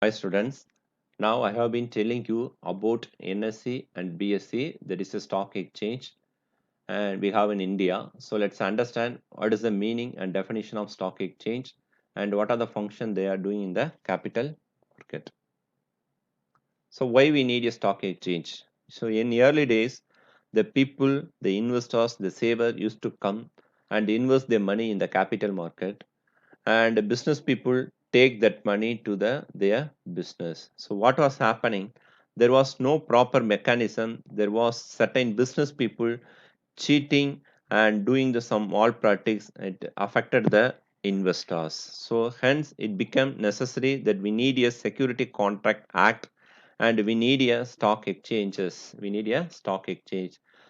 Hi students, now I have been telling you about NSE and BSE, that is a stock exchange, and we have in India. So let's understand what is the meaning and definition of stock exchange and what are the function they are doing in the capital market. So why we need a stock exchange? So in early days, the people, the investors, the saver used to come and invest their money in the capital market, and the business people take that money to their business. So what was happening, there was no proper mechanism, there was certain business people cheating and doing the some malpractice. It affected the investors, so hence it became necessary that we need a security contract act, and we need a stock exchange,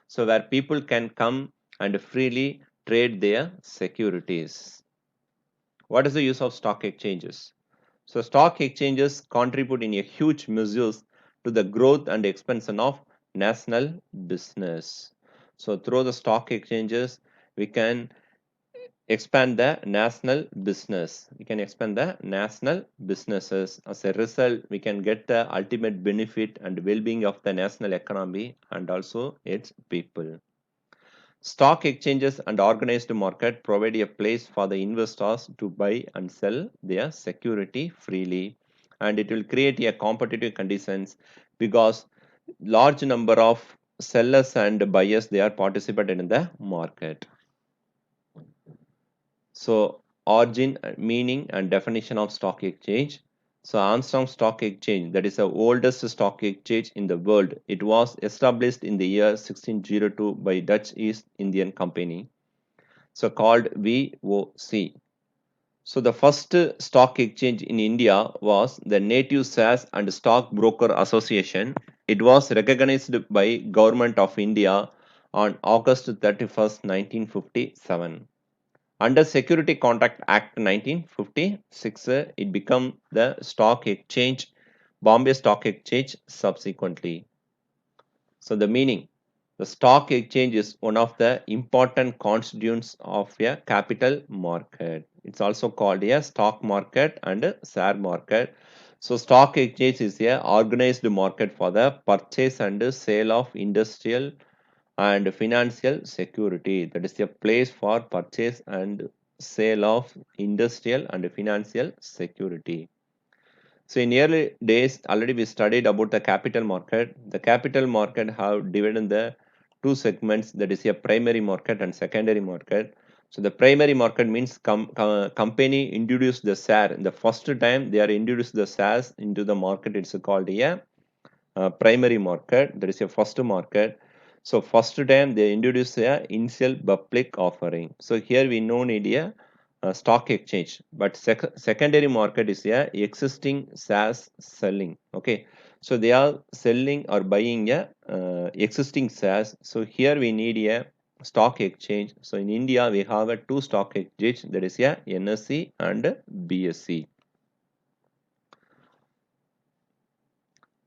so where people can come and freely trade their securities. What is the use of stock exchanges? So stock exchanges contribute in a huge measures to the growth and expansion of national business. So through the stock exchanges, we can expand the national business. We can expand the national businesses. As a result, we can get the ultimate benefit and well-being of the national economy and also its people. Stock exchanges and organized market provide a place for the investors to buy and sell their security freely, and it will create a competitive conditions because large number of sellers and buyers they are participated in the market. So origin, meaning and definition of stock exchange. So Armstrong Stock Exchange, that is the oldest stock exchange in the world. It was established in the year 1602 by Dutch East Indian Company, so called VOC. So the first stock exchange in India was the Native Shares and Stock Broker Association. It was recognized by Government of India on August 31st, 1957. Under Security Contract Act 1956, it became the stock exchange, Bombay Stock Exchange subsequently. So the meaning, the stock exchange is one of the important constituents of a capital market. It's also called a stock market and a share market. So stock exchange is a organized market for the purchase and sale of industrial and financial security. That is a place for purchase and sale of industrial and financial security. So in early days, already we studied about the capital market. The capital market have divided the two segments, that is a primary market and secondary market. So the primary market means company introduced the share. The first time they are introduced the shares into the market, it's called a primary market. That is a first market. So first time they introduce a initial public offering. So here we no need a stock exchange, but secondary market is a existing SaaS selling. Okay, so they are selling or buying a existing SaaS. So here we need a stock exchange. So in India we have a two stock exchange, that is a NSE and BSE.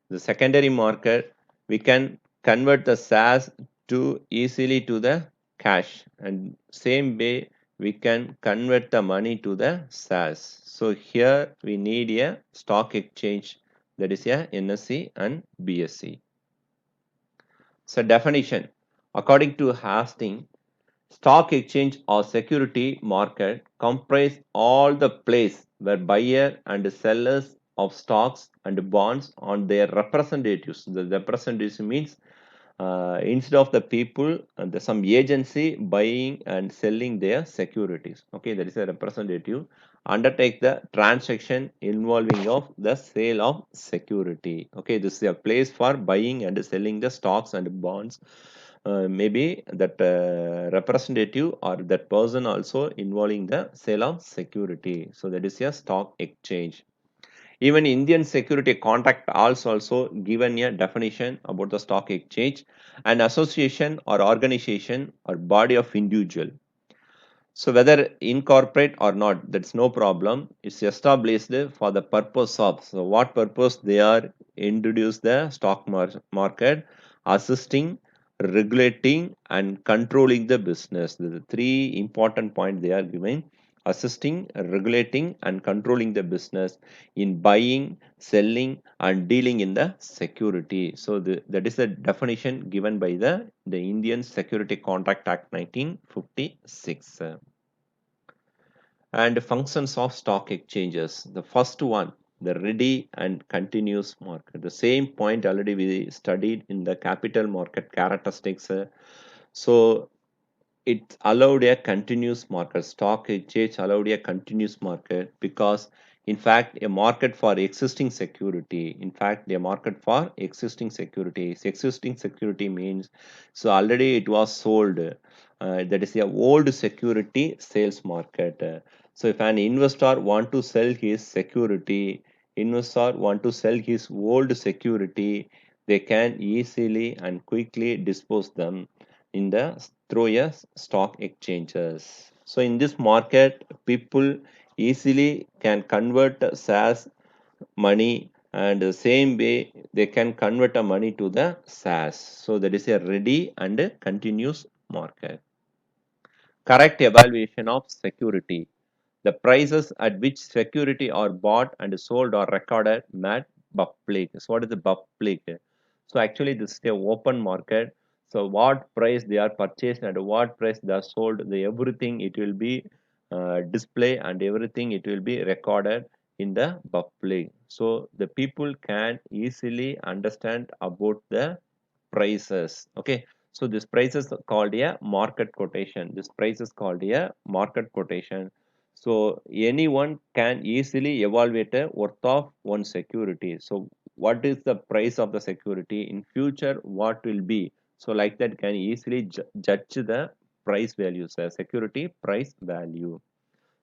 The secondary market, we can convert the SaaS to easily to the cash, and same way we can convert the money to the SaaS. So here we need a stock exchange, that is a NSE and BSE. So definition, according to Hastings, stock exchange or security market comprise all the place where buyer and sellers of stocks and bonds on their representatives. The representatives means instead of the people, some agency buying and selling their securities. Okay, that is a representative. Undertake the transaction involving of the sale of security. Okay, this is a place for buying and selling the stocks and bonds. Maybe that representative or that person also involving the sale of security. So that is a stock exchange. Even Indian Security Contract also given a definition about the stock exchange, an association or organization or body of individual. So whether incorporate or not, that's no problem. It's established for the purpose of, so what purpose they are introduce the stock market, assisting, regulating and controlling the business. The three important points they are giving. assisting, regulating, and controlling the business in buying, selling, and dealing in the security. So that is the definition given by the Indian Security Contract Act 1956. And functions of stock exchanges. The first one, the ready and continuous market. The same point already we studied in the capital market characteristics. So it allowed a continuous market. Stock exchange allowed a continuous market because in fact a market for existing security. In fact, a market for existing securities. Existing security means so already it was sold. That is a old security sales market. So if an investor want to sell his security, investor want to sell his old security, they can easily and quickly dispose them in the through a stock exchanges. So in this market, people easily can convert SaaS money, and the same way they can convert a money to the SaaS. So that is a ready and a continuous market. Correct evaluation of security. The prices at which security are bought and sold are recorded made public. So what is the public? So actually this is a open market. So what price they are purchased and what price they are sold, the everything it will be display and everything it will be recorded in the public. So the people can easily understand about the prices. Okay. So this price is called a market quotation. This price is called a market quotation. So anyone can easily evaluate a worth of one security. So what is the price of the security in future? What will be? So like that can easily judge the price values, security price value.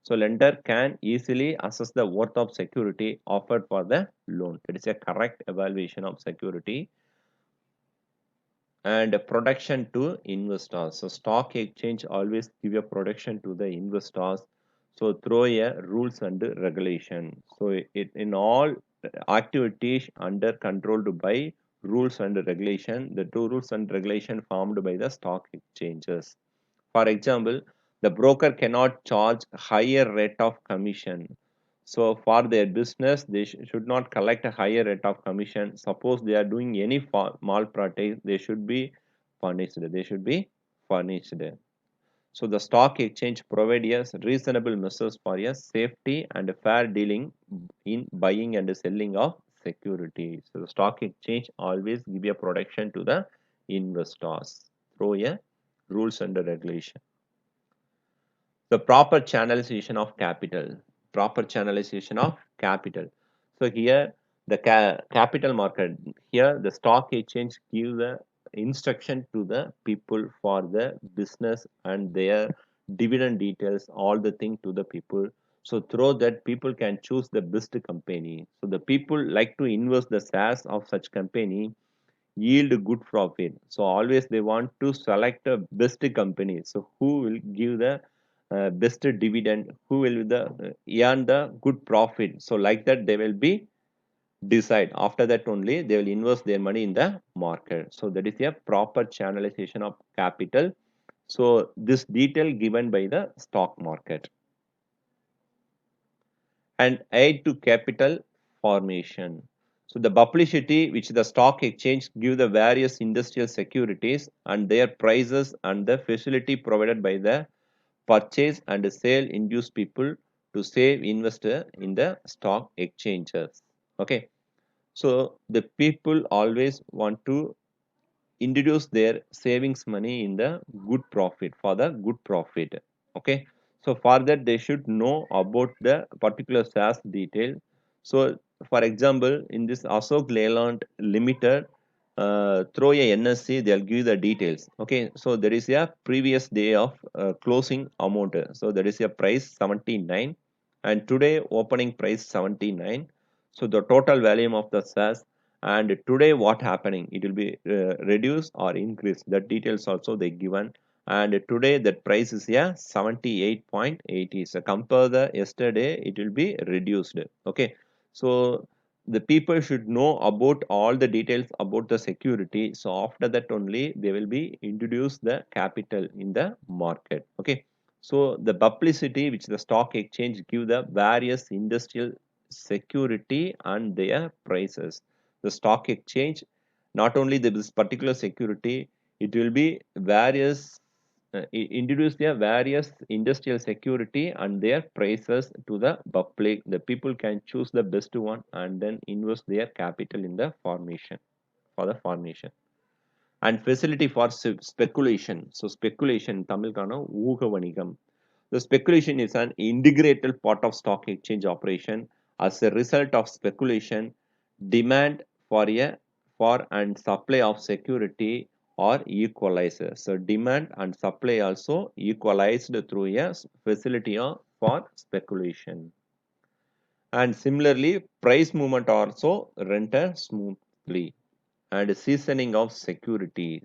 So lender can easily assess the worth of security offered for the loan. It is a correct evaluation of security. And protection to investors. So stock exchange always give a protection to the investors. So through a rules and regulation. So it in all activities under controlled by rules and regulation. The two rules and regulation formed by the stock exchanges. For example, the broker cannot charge higher rate of commission. So for their business, they should not collect a higher rate of commission. Suppose they are doing any malpractice, they should be furnished. They should be furnished. So the stock exchange provides reasonable measures for a safety and fair dealing in buying and selling of securities. So the stock exchange always give a protection to the investors through a rules and regulation. The proper channelization of capital. Proper channelization of capital. So here the capital market, here the stock exchange give the instruction to the people for the business and their dividend details, all the thing to the people. So through that people can choose the best company. So the people like to invest the shares of such company yield good profit. So always they want to select a best company. So who will give the best dividend, who will the earn the good profit. So like that they will be decide. After that only they will invest their money in the market. So that is a proper channelization of capital. So this detail given by the stock market. And aid to capital formation. So the publicity which the stock exchange give the various industrial securities and their prices and the facility provided by the purchase and sale induce people to save investor in the stock exchanges. Okay. So the people always want to introduce their savings money in the good profit for the good profit. Okay. So for that they should know about the particular SaaS detail. So for example, in this Ashok Leyland Limited, through a NSC, they'll give the details. Okay, so there is a previous day of closing amount. So there is a price 79, and today opening price 79. So the total volume of the SaaS, and today what happening, it will be reduced or increased. The details also they given. And today that price is 78.80. So compare the yesterday, it will be reduced. Okay, so the people should know about all the details about the security. So after that only they will be introduce the capital in the market. Okay, So the publicity which the stock exchange give the various industrial security and their prices. The stock exchange, not only this particular security, it will be various introduce their various industrial security and their prices to the public. The people can choose the best one and then invest their capital in the formation for the formation. And facility for speculation. So speculation Tamil kana ஊக வணிகம். The speculation is an integrated part of stock exchange operation. As a result of speculation, demand for a for and supply of security are equalized. So demand and supply also equalized through a facility for speculation. And similarly, price movement also rendered smoothly. And seasoning of security.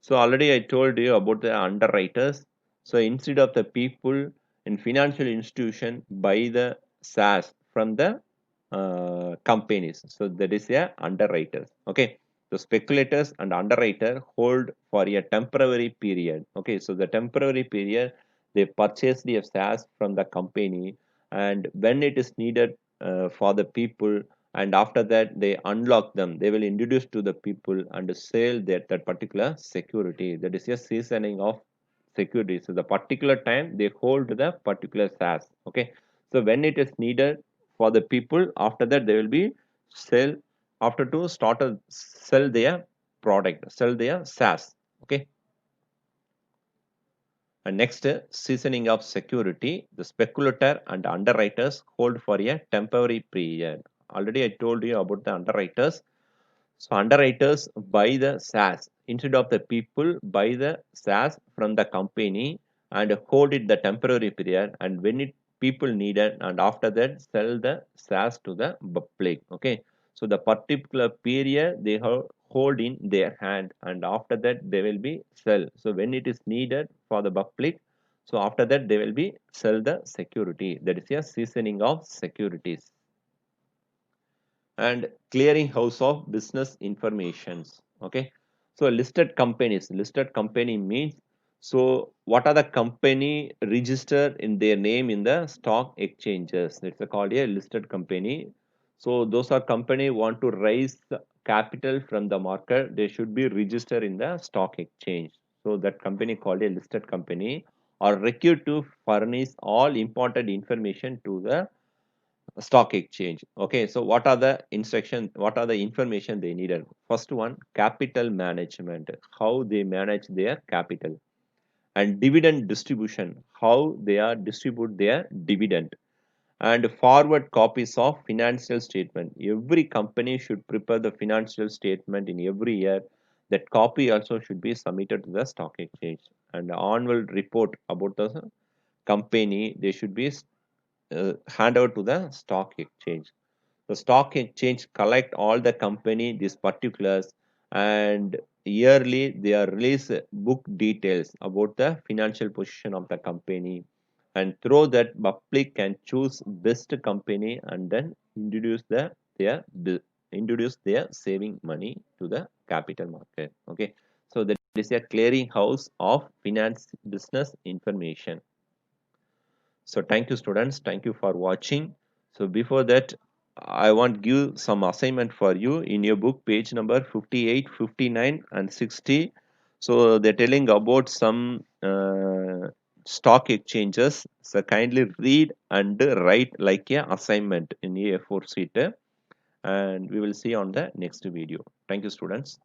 So already I told you about the underwriters. So instead of the people in financial institution buy the SaaS from the companies. So that is a underwriters. Okay. So speculators and underwriter hold for a temporary period. Okay. So the temporary period they purchase the SaaS from the company, and when it is needed for the people, and after that they unlock them, they will introduce to the people and sell that particular security. That is a seasoning of security. So the particular time they hold the particular SaaS. Okay. So when it is needed for the people, after that they will be sell after to start a sell their product, sell their SaaS. Okay. And next, seasoning of security. The speculator and underwriters hold for a temporary period. Already I told you about the underwriters. So underwriters buy the SaaS instead of the people buy the SaaS from the company and hold it the temporary period, and when it people need it, and after that sell the SaaS to the public. Okay. So the particular period they hold in their hand, and after that they will be sell. So when it is needed for the public, so after that they will be sell the security. That is a seasoning of securities. And clearing house of business informations. Okay. So listed company means, so what are the company registered in their name in the stock exchanges? It's called a listed company. So those are company want to raise capital from the market, they should be registered in the stock exchange. So that company called a listed company are required to furnish all important information to the stock exchange. Okay, so what are the instruction, what are the information they needed? First one, capital management, how they manage their capital. And dividend distribution, how they are distribute their dividend. And forward copies of financial statement, every company should prepare the financial statement in every year. That copy also should be submitted to the stock exchange. And the annual report about the company, they should be hand over to the stock exchange. The stock exchange collect all the company these particulars, and yearly they are release book details about the financial position of the company, and through that public can choose best company and then their introduce their saving money to the capital market. Okay, so that is a clearing house of finance business information. So thank you students, thank you for watching. So before that, I want give some assignment for you in your book, page number 58, 59 and 60. So they're telling about some stock exchanges. So kindly read and write like a assignment in A4 sheet, and we will see on the next video. Thank you students.